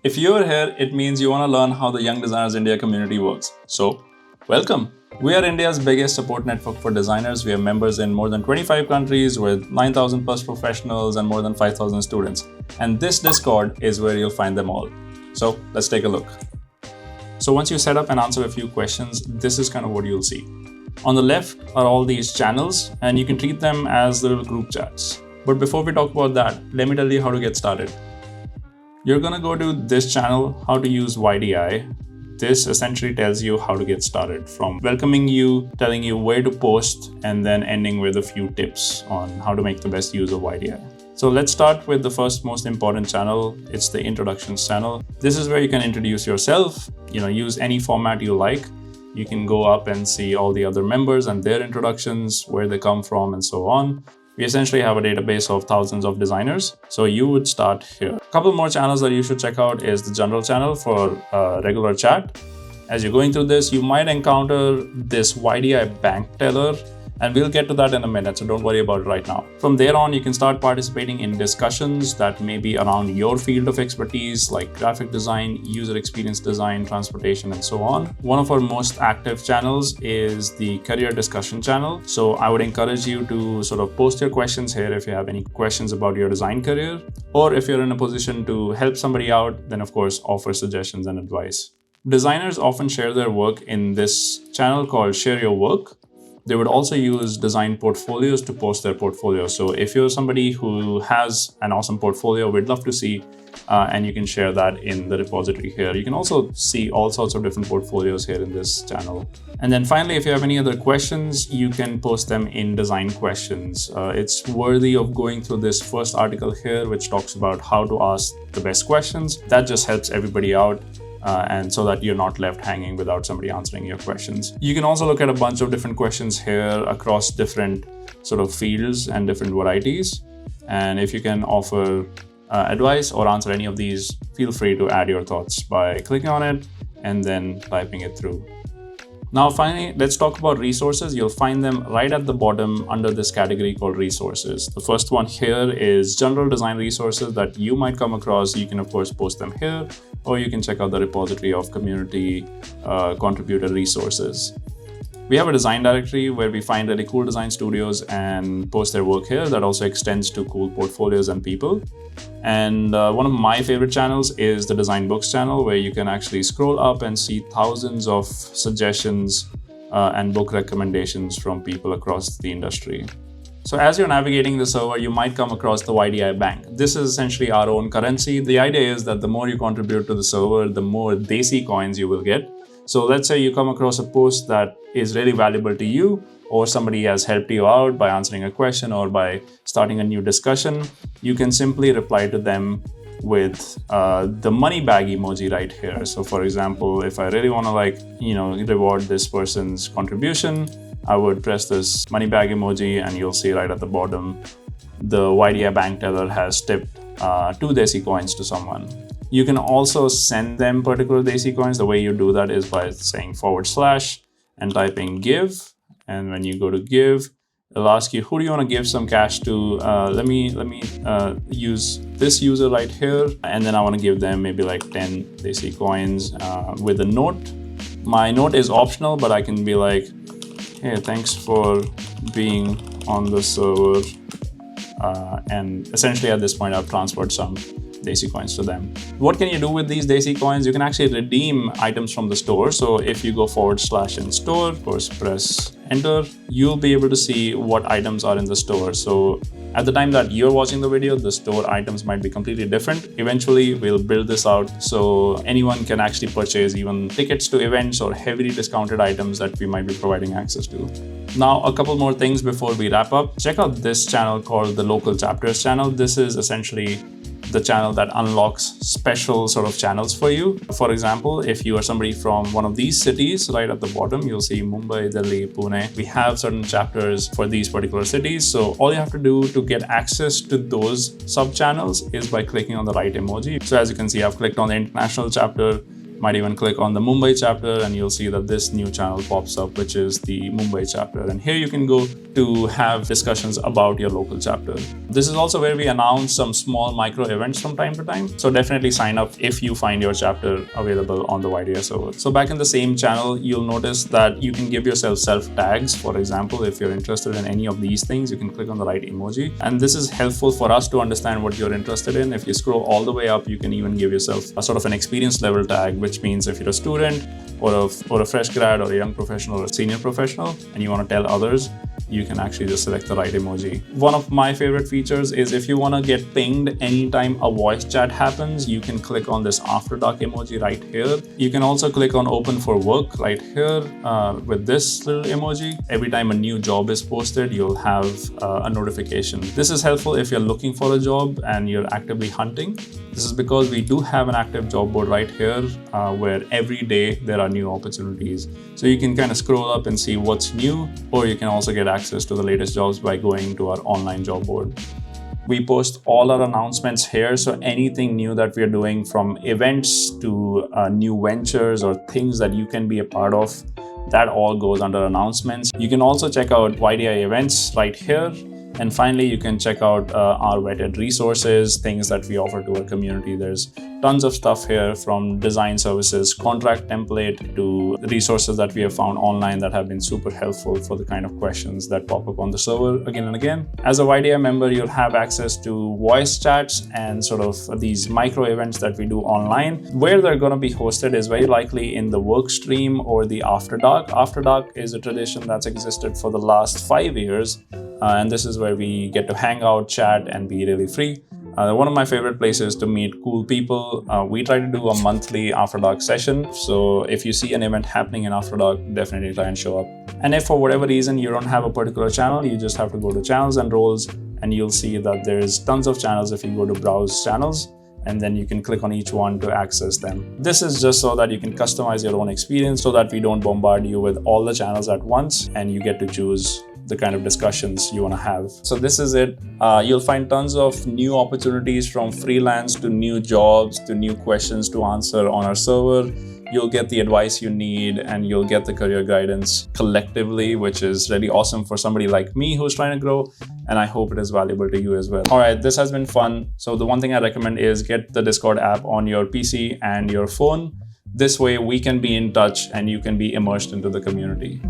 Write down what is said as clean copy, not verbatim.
If you're here, it means you want to learn how the Young Designers India community works. So, welcome. We are India's biggest support network for designers. We have members in more than 25 countries with 9,000 plus professionals and more than 5,000 students. And this Discord is where you'll find them all. So, let's take a look. So once you set up and answer a few questions, this is kind of what you'll see. On the left are all these channels, and you can treat them as little group chats. But before we talk about that, let me tell you how to get started. You're gonna go to this channel, how to use YDI. This essentially tells you how to get started, from welcoming you, telling you where to post, and then ending with a few tips on how to make the best use of YDI. So let's start with the first most important channel. It's the introductions channel. This is where you can introduce yourself, use any format you like. You can go up and see all the other members and their introductions, where they come from, and so on. We essentially have a database of thousands of designers, so you would start here. A couple more channels that you should check out is the general channel for regular chat. As you're going through this, you might encounter this YDI bank teller, and we'll get to that in a minute, so don't worry about it right now. From there on, you can start participating in discussions that may be around your field of expertise, like graphic design, user experience design, transportation, and so on. One of our most active channels is the career discussion channel. So I would encourage you to sort of post your questions here if you have any questions about your design career, or if you're in a position to help somebody out, then of course offer suggestions and advice. Designers often share their work in this channel called Share Your Work. They would also use design portfolios to post their portfolio. So if you're somebody who has an awesome portfolio, we'd love to see, and you can share that in the repository here. You can also see all sorts of different portfolios here in this channel. And then finally, if you have any other questions, you can post them in design questions. It's worthy of going through this first article here, which talks about how to ask the best questions. That just helps everybody out. And so that you're not left hanging without somebody answering your questions. You can also look at a bunch of different questions here across different sort of fields and different varieties. And if you can offer advice or answer any of these, feel free to add your thoughts by clicking on it and then typing it through. Now, finally, let's talk about resources. You'll find them right at the bottom under this category called resources. The first one here is general design resources that you might come across. You can, of course, post them here, or you can check out the repository of community contributor resources. We have a design directory where we find really cool design studios and post their work here. That also extends to cool portfolios and people. And one of my favorite channels is the Design Books channel, where you can actually scroll up and see thousands of suggestions and book recommendations from people across the industry. So as you're navigating the server, you might come across the YDI Bank. This is essentially our own currency. The idea is that the more you contribute to the server, the more Desi coins you will get. So let's say you come across a post that is really valuable to you, or somebody has helped you out by answering a question or by starting a new discussion. You can simply reply to them with the money bag emoji right here. So for example, if I really want to reward this person's contribution, I would press this money bag emoji, and you'll see right at the bottom, the YDI bank teller has tipped 2 Desi coins to someone. You can also send them particular Desi coins. The way you do that is by saying / and typing give. And when you go to give, it'll ask you, who do you want to give some cash to? Let me use this user right here. And then I want to give them maybe like 10 Desi coins with a note. My note is optional, but I can be like, hey, thanks for being on the server. And essentially at this point, I've transferred some Desi coins to them. What can you do with these Desi coins? You can actually redeem items from the store. So if you go / in store, of course, press enter, you'll be able to see what items are in the store. So at the time that you're watching the video, the store items might be completely different. Eventually, we'll build this out so anyone can actually purchase even tickets to events or heavily discounted items that we might be providing access to. Now, a couple more things before we wrap up. Check out this channel called the Local Chapters channel. This is essentially the channel that unlocks special sort of channels for you. For example, if you are somebody from one of these cities, right at the bottom, you'll see Mumbai, Delhi, Pune. We have certain chapters for these particular cities. So all you have to do to get access to those sub channels is by clicking on the right emoji. So as you can see, I've clicked on the international chapter. Might even click on the Mumbai chapter and you'll see that this new channel pops up, which is the Mumbai chapter. And here you can go to have discussions about your local chapter. This is also where we announce some small micro events from time to time. So definitely sign up if you find your chapter available on the YDI server. So back in the same channel, you'll notice that you can give yourself self tags. For example, if you're interested in any of these things, you can click on the right emoji. And this is helpful for us to understand what you're interested in. If you scroll all the way up, you can even give yourself a sort of an experience level tag, which means if you're a student or a fresh grad or a young professional or a senior professional and you want to tell others, you can actually just select the right emoji. One of my favorite features is if you want to get pinged anytime a voice chat happens, you can click on this after dark emoji right here. You can also click on open for work right here with this little emoji. Every time a new job is posted, you'll have a notification. This is helpful if you're looking for a job and you're actively hunting. This is because we do have an active job board right here where every day there are new opportunities. So you can kind of scroll up and see what's new, or you can also get access to the latest jobs by going to our online job board. We post all our announcements here, so anything new that we are doing, from events to new ventures or things that you can be a part of, that all goes under announcements. You can also check out YDI events right here. And finally, you can check out our vetted resources, things that we offer to our community. There's tons of stuff here, from design services, contract template, to resources that we have found online that have been super helpful for the kind of questions that pop up on the server again and again. As a YDI member, you'll have access to voice chats and sort of these micro events that we do online. Where they're going to be hosted is very likely in the work stream or the After Dark. After Dark is a tradition that's existed for the last 5 years. And this is where we get to hang out, chat, and be really free. One of my favorite places to meet cool people. We try to do a monthly After Dark session. So if you see an event happening in After Dark, definitely try and show up. And if for whatever reason you don't have a particular channel, you just have to go to channels and roles, and you'll see that there's tons of channels if you go to browse channels. And then you can click on each one to access them. This is just so that you can customize your own experience, so that we don't bombard you with all the channels at once and you get to choose the kind of discussions you want to have. So this is it. You'll find tons of new opportunities, from freelance to new jobs to new questions to answer on our server. You'll get the advice you need, and you'll get the career guidance collectively, which is really awesome for somebody like me who's trying to grow. And I hope it is valuable to you as well. All right, this has been fun. So the one thing I recommend is get the Discord app on your PC and your phone. This way we can be in touch and you can be immersed into the community.